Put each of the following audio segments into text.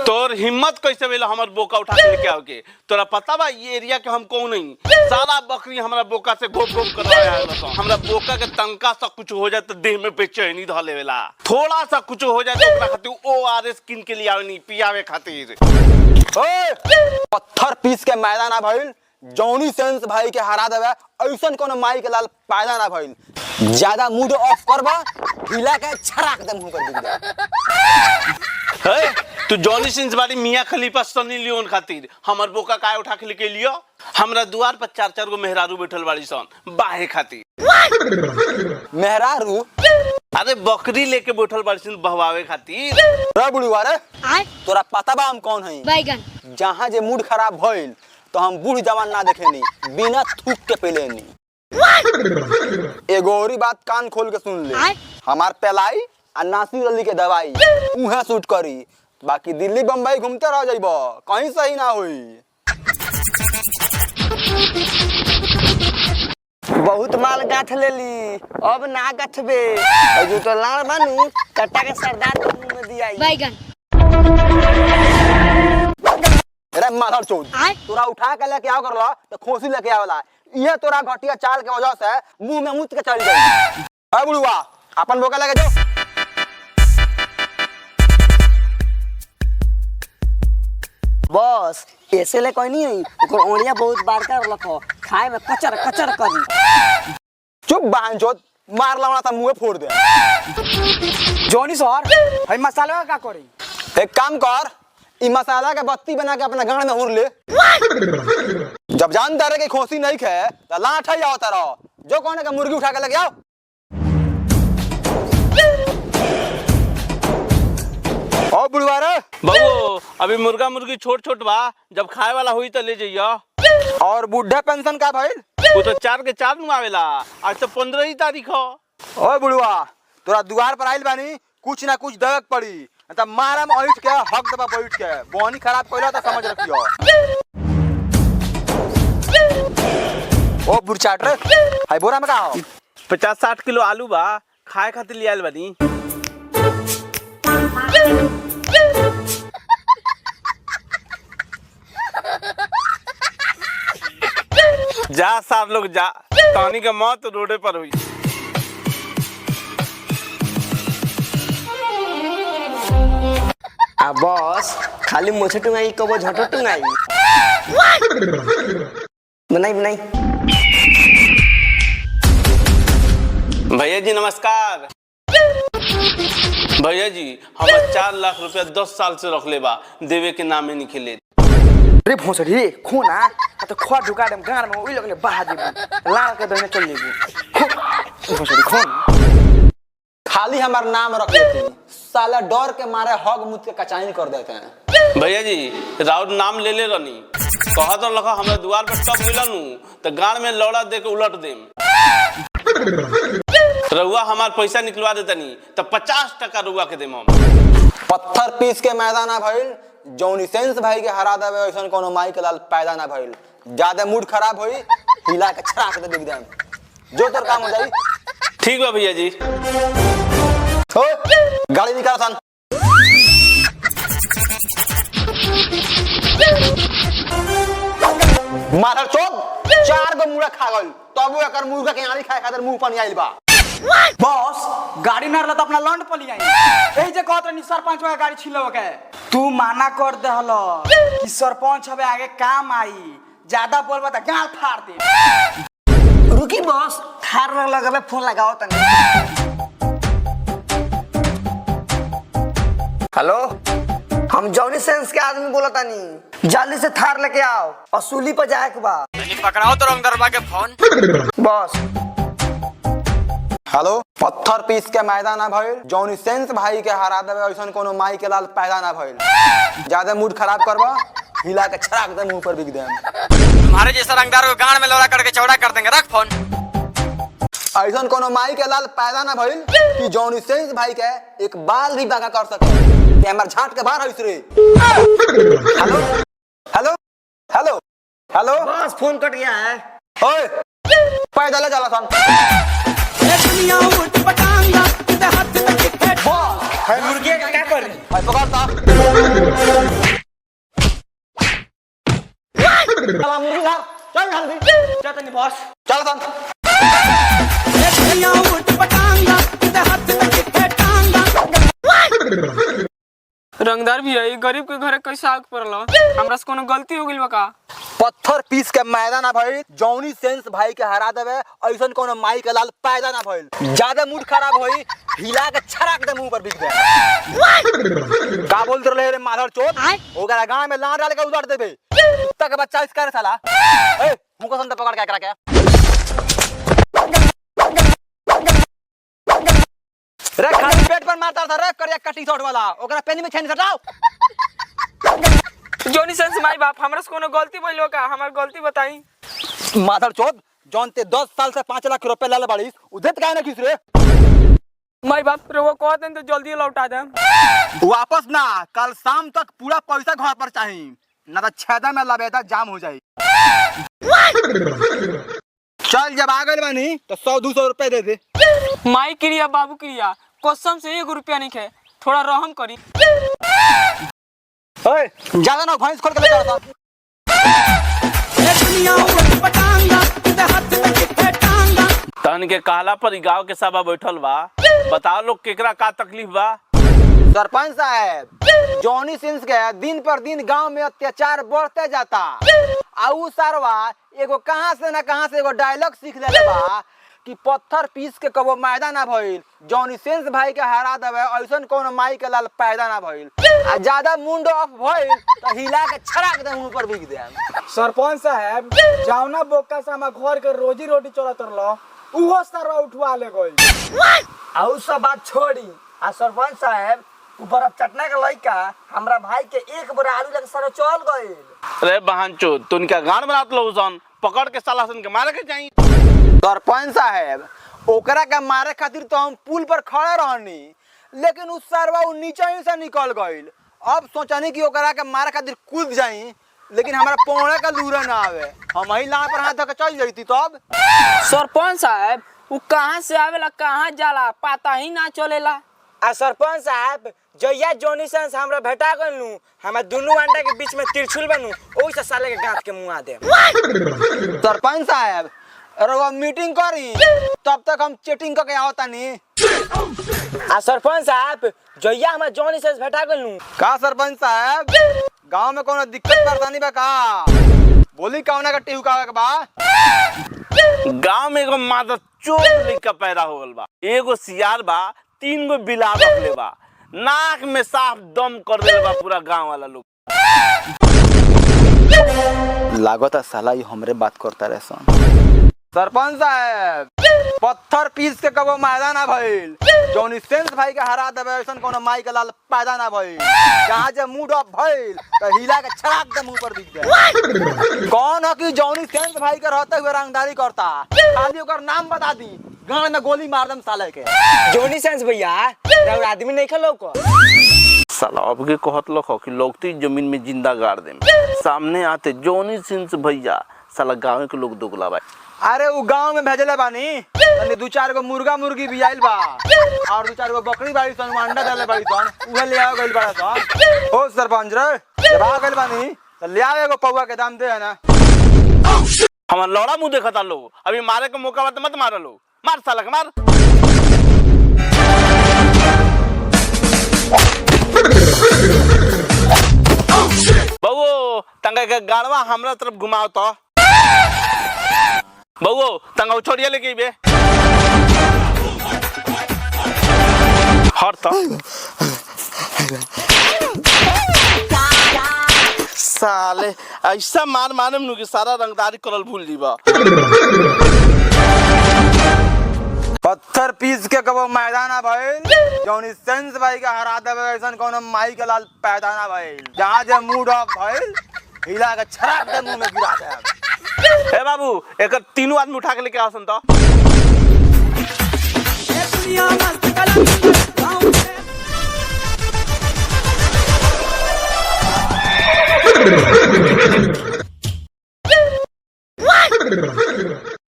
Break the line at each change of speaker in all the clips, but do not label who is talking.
तोर हिम्मत कैसे भेल हमर बोका उठा के लेके आओगे? तोरा पता बा ये एरिया के हम कौन नहीं? सारा बकरी हमरा बोका से घोप घोप करवाया है। हमरा बोका के तंका सा कुछ हो जाए तो देह में बेचैनी ध लेवेला। थोड़ा सा कुछ हो जाए तो ओकरा खातिर ORS किन के लिए आवे पियावे खातिर।
ओए पत्थर पीस के मैदान ना भइल, जॉनी सेंस भाई के हरा देवे ऐसन कोनो माई के लाल पैदा ना भइल। ज्यादा मूड ऑफ करबा हिला के छराक दे मुंह कर दी।
हे तू जॉनी सिंस वाली मियां खलीफा सनी लियोन खातिर हमर बोका काय उठा के लेके लियो? हमरा द्वार पर 4-4 गो मेहरारू बैठल बाड़ी सन बाहे खातिर।
मेहरारू?
अरे बकरी लेके बैठल बाड़ी सन बहवावे खातिर।
रे बुढ़वा रे, तोरा पता बा हम कौन हई?
बैगन।
जहां जे मूड खराब भइल तो हम बूढ़ जवान ना देखेनी, बिना थूक के पेलेनी। एगो औरी बात कान खोल के सुन ले, हमार पेलाई आ नासिर अली के दवाई उहे सूट करी, बाकी दिल्ली बम्बई घूमते रह जाइबो कहीं सही ना होई।
बहुत माल गाथ लेली, अब ना गथबे। जो तो लाड़ बानू कट्टा के सरदार के मुंह में दिया
बैगन।
अरे माधर चोद, तोरा उठा के लेके आओ करला तो खोसी लेके आवेला। ये तोरा घटिया चाल के वजह से मुंह में मुत के चल गई। ए बुढ़वा अपन बोका लेके जो।
बस ऐसे ले कोई नहीं है, ओकर ओड़िया बहुत बार कर लखो, खाए में कचर कचर करी।
चुप बांझोद, मार लावना था मुंह फोड़ दे।
जॉनी सर भाई मसाला का करी?
एक काम कर, ई मसाला के बत्ती बना के अपना गाड़ में हुर ले। जब जानता रहे कि खोसी नहीं खे तो लाठ ही आओ तारा, जो कोने का मुर्गी उठा के लेके आओ। ओ बुढ़वा रे
बाबू अभी मुर्गा मुर्गी छोट छोट बा, जब खाए वाला हुई तो ले जाइयो।
और बुढ़ा पेंशन का भइल?
वो तो 4 के 4 नु आवेला, आज तो 15 ही तारीख हो।
ओ बुढ़वा तोरा द्वार पर आइल बानी, कुछ ना कुछ दगक पड़ी त मारा में उठ के हक दबा बैठ के बोनी खराब कइला त समझ रखियो। ओ बुढ़चाट रे, हाय बोरा में का हो?
50-60 किलो आलू बा, खाए खातिर ले आइल बानी। जा साहब लोग जा, कहानी के मौत रोडे पर हुई।
आ बस खाली मोछे टुंगाई कबो झटो टुंगाई। बनाई बनाई।
भैया जी नमस्कार। भैया जी हम 4 लाख रुपया 10 साल से रख ले बा, देवे के नामे नहीं खेले।
रे भोसड़ी खोना तो खो ढुका देम गार में ओइ लगले बाहा देबू, लाल के दहिने चल लेबू। भोसड़ी खोन
खाली हमार नाम रख लेती, साला डर के मारे हग मुत के कचाइन कर देते हैं।
भैया जी राउत नाम ले ले रनी, कहा तो लखा हमरा द्वार पर टप मिलनू तो गाड़ में लौड़ा दे के उलट देम। रउआ हमार पैसा निकलवा देतनी तो 50% रउआ के देम हम।
पत्थर पीस के मैदान ना भइल, जॉनी सेंस भाई के हरा देवे ऐसन कोनो माई के लाल पैदा ना भइल। ज्यादा मूड खराब होई हिला के छराक दे एकदम, जो तोर काम हो जाई।
ठीक बा भैया जी।
हो गाड़ी निकाल सन। माधर चोद 4 गो मुर्गा खा गइल, तबो एकर मुर्गा के आड़ी खाए खातिर मुंह पानी आइल बा।
बॉस गाड़ी ना रहला तो अपना लंड पली आई। एही जे कहत रही सरपंच वाला गाड़ी छिलव के, तू माना कर दे हलो कि सरपंच हवे आगे काम आई, ज्यादा बोलबा त गाल फाड़ दे।
रुकी बॉस, थार न लगावे फोन लगाओ तनी। हेलो, हम जॉनी सेंस के आदमी बोला तानी, जल्दी से थार लेके आओ, असूली पर जाए के बा।
पकड़ाओ तो रंगदरबा के फोन।
बॉस
हेलो, पत्थर पीस के मैदान ना भइल, जॉनी सेंस भाई के हरा देवे ऐसन कोनो माई के लाल पैदा ना भइल। ज्यादा मूड खराब करबा हिला के छराक दे मुंह पर बिक देम।
तुम्हारे जैसा रंगदार को गांड में लौड़ा करके चौड़ा कर देंगे, रख फोन।
ऐसन कोनो माई के लाल पैदा ना भइल कि जॉनी सेंस भाई के एक बाल भी बाका कर सके। ते हमर झाट के बाहर होइस रे। Hello hello hello hello,
boss phone cut गया है।
ओए पैदल चला सन
है मुर्गी का क्या कर
भाई पकड़ता चला मुर्गी साहब चल जल्दी
चाहते नहीं बॉस
चल सन
रंगदार भी है गरीब के घरे कैसे आग पड़ल हमरा से कोनो गलती हो गइल बा का
पत्थर पीस के मैदा ना भइल जौनी सेंस भाई के हरा देवे ऐसन कोनो माई के लाल पैदा ना भइल ज्यादा मूड खराब होई हिला के छराक दे मुंह पर बिक दे का बोलत रहे रे माधर चोद ओकरा गांव में लार डाल के उतार देबे कुत्ता के बच्चा इस करे साला ए मुंह को संत पकड़ के एकरा के रे खाली पेट पर मारता था रे करिया कटी शॉट वाला ओकरा पेनी में छेनी सटाओ
जोनी सेंस माई बाप हमरा से कोनो गलती भइल बा का हमर गलती बताई
माधर चोद जौन ते 10 साल से 5 लाख रुपए ले बाड़ीस उदेत काहे ना किस रे
माई बाप रे वो कह देन तो जल्दी लौटा दे
वापस ना कल शाम तक पूरा पैसा घर पर चाहिए ना तो छेदा में लबेदा जाम हो जाए चल जब आ गए बानी तो 100-200 रुपए दे दे
माई क्रिया बाबू क्रिया कसम से 1 रुपया नहीं खे थोड़ा रहम करी
ओए ज्यादा ना भैंस खोल के ले जाओ
तहन के कहला पर ई गांव के सब बैठल बा बताओ लोग केकरा का तकलीफ बा
सरपंच साहब जॉनी सिंस के दिन पर दिन गांव में अत्याचार बढ़ते जाता आउ सरवा एगो कहां से ना कहां से एगो डायलॉग सीख लेले बा कि पत्थर पीस के कबो मैदा ना भइल जॉनी सिंस भाई के हरा देवे ऐसन कोनो माई के लाल पैदा ना भइल आ ज्यादा मुंड ऑफ भइल तो हिला के छराक दे मुंह पर बिक दे
सरपंच साहब जावना बोका से हमार घर के रोजी रोटी चलत रहलो उहो सरवा उठवा ले गई
आउ सब बात छोड़ी आ सरपंच साहब ऊपर अब चटना के लइका हमरा भाई के एक बोरा आलू लेके सारा चल गइल
रे बहनचो तुनका गान बनात लो सन पकड़ के साला सन के मारे के जाई
सरपंच साहब ओकरा के मारे खातिर तो हम पुल पर खड़े रहनी लेकिन उस सरवा उ नीचे ही से निकल गइल अब सोचनी कि ओकरा के मारे खातिर कूद जाई लेकिन हमारा पौड़े का लूरा ना आवे हम ही लाए पर हाथ धके चल जईती तब
सरपंच साहब वो कहां से आवेला कहां जाला पता ही ना चलेला
आ सरपंच साहब जइया जॉनी सेंस हमरा भेटा गइलनु हमरा दुनु अंडा के बीच में तिरछुल बनू ओइ से साले के गांठ के मुआ दे
सरपंच साहब रउआ मीटिंग करी तब तक हम चीटिंग करके आवतानी
आ सरपंच साहब जइया हमरा जॉनी सेंस भेटा गइलनु
का सरपंच साहब गांव में कोनो दिक्कत परेशानी बा का बोली कौना का टिहू का बा
गांव में एगो मादर चोर लइका पैदा होल बा एगो सियार बा 3 गो बिलार रखले बा नाक में साफ दम कर देले बा पूरा गांव वाला लोग
लागता साला ये हमरे बात करता रहे सन सरपंच साहब पत्थर पीस के कबो मैदा ना भइल जौनी सेंस भाई के हरा देवे ऐसन कोनो माई के लाल पैदा ना भइल जहां जे मूड ऑफ भइल तो हिला के छराक दे मुंह पर बिक दे कौन हो कि जौनी सेंस भाई के रहते हुए रंगदारी करता खाली ओकर नाम बता दी गांव में गोली मार दम साले के
जॉनी सेंस भैया राउर आदमी नहीं खलो को
साला अब के कहत लोग कि लोगती जमीन में जिंदा गाड़ दे सामने आते जॉनी सिंस भैया साला गांव के लोग दोगला बा
अरे उ गांव में भेजले बानी तनी 2-4 गो मुर्गा मुर्गी भी आइल बा और 2-4 गो बकरी बाड़ी सन अंडा देले बाड़ी सन उहे ले आ गइल बड़ा सन ओ सरपंच रे जब आ गइल बानी तो ले आवे एगो पौवा के दाम दे है ना
हमार लौड़ा मुंह देखता लो अभी मारे के मौका बात मत मार लो मार साला के मार बउओ तंगा के गाड़वा हमरा तरफ घुमाओ तो बउओ तंगा छोड़िए लेके बे हर तो साले ऐसा मार मारे नु कि सारा रंगदारी करल भूल जीबा
पत्थर पीस के कबो मैदाना भइल जौनी सेंस भाई के हरा देवे ऐसन कोनो माई के लाल पैदा ना भइल जहां जे मूड ऑफ भइल हिला के छराक दे मुंह में गिरा दे
ए बाबू एकर तीनों आदमी उठा के लेके आओ सन तो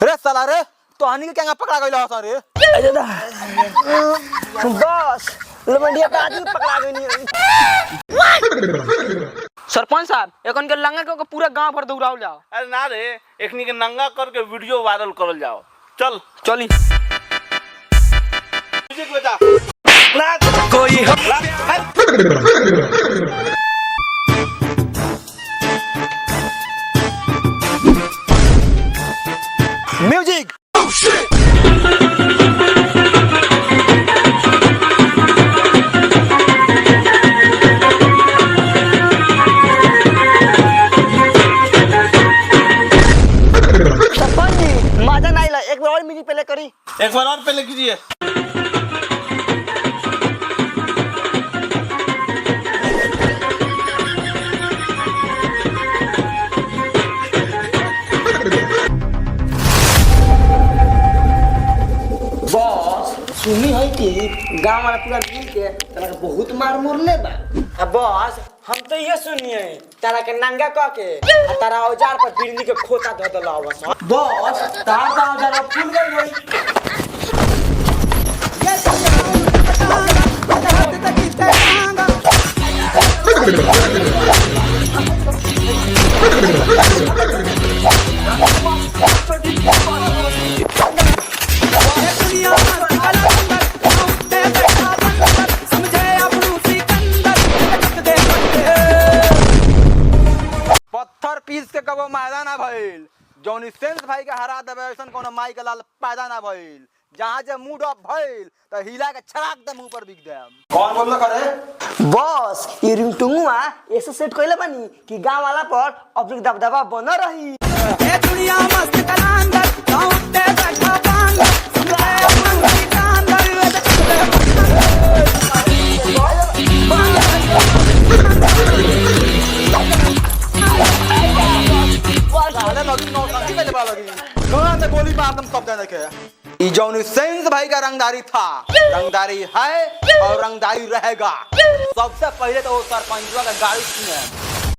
रे साला रे तोहनी के क्या पकड़ा गइल हसन रे?
अरे दा बस लमंडिया का आदमी पकड़ा गई नहीं।
सरपंच साहब एकन के लंगा के पूरा गांव भर दौड़ाओ जाओ।
अरे ना रे, एकनी के नंगा करके वीडियो वायरल करल जाओ। चल
चली
म्यूजिक बजा।
कोई
म्यूजिक।
सरपंच जी मजा नहीं ला, एक बार और म्यूजिक पहले करी।
एक बार और पहले कीजिए।
बॉस सुनी है कि गांव वाला पूरा मिल के तारा के बहुत मार मोरले बा। अब बॉस हम तो ये सुनिए तारा के नंगा क के आ तारा औजार पर बिरनी के खोता धऽ देला बस। बॉस तार ता औजार फूल गई होई।
पत्थर पीस के कबो मैदान ना भइल। जौनी सेंस भाई के हरा देबे ऐसन कोनो माई के लाल पैदा ना भइल। जहां जे मूड ऑफ भइल त हिला के छड़ाक दे मुंह पर बिक देम। कौन बोलला करे?
बॉस ये रिंगटोंगुआ ऐसे सेट कइले बानी कि गांव वाला पर अब्रिक दबदबा बन रही। ए दुनिया मस्त कलांदर गांव ते बैठा बांग सुनाए अपनी कांदर
साले लगी नौ संगी के जवाब लगी। कहां से गोली मार तुम सब देने के? ई जौनी सेंस भाई का रंगदारी था, रंगदारी है और रंगदारी रहेगा। सबसे पहले तो वो सरपंचवा का गाड़ी सुने।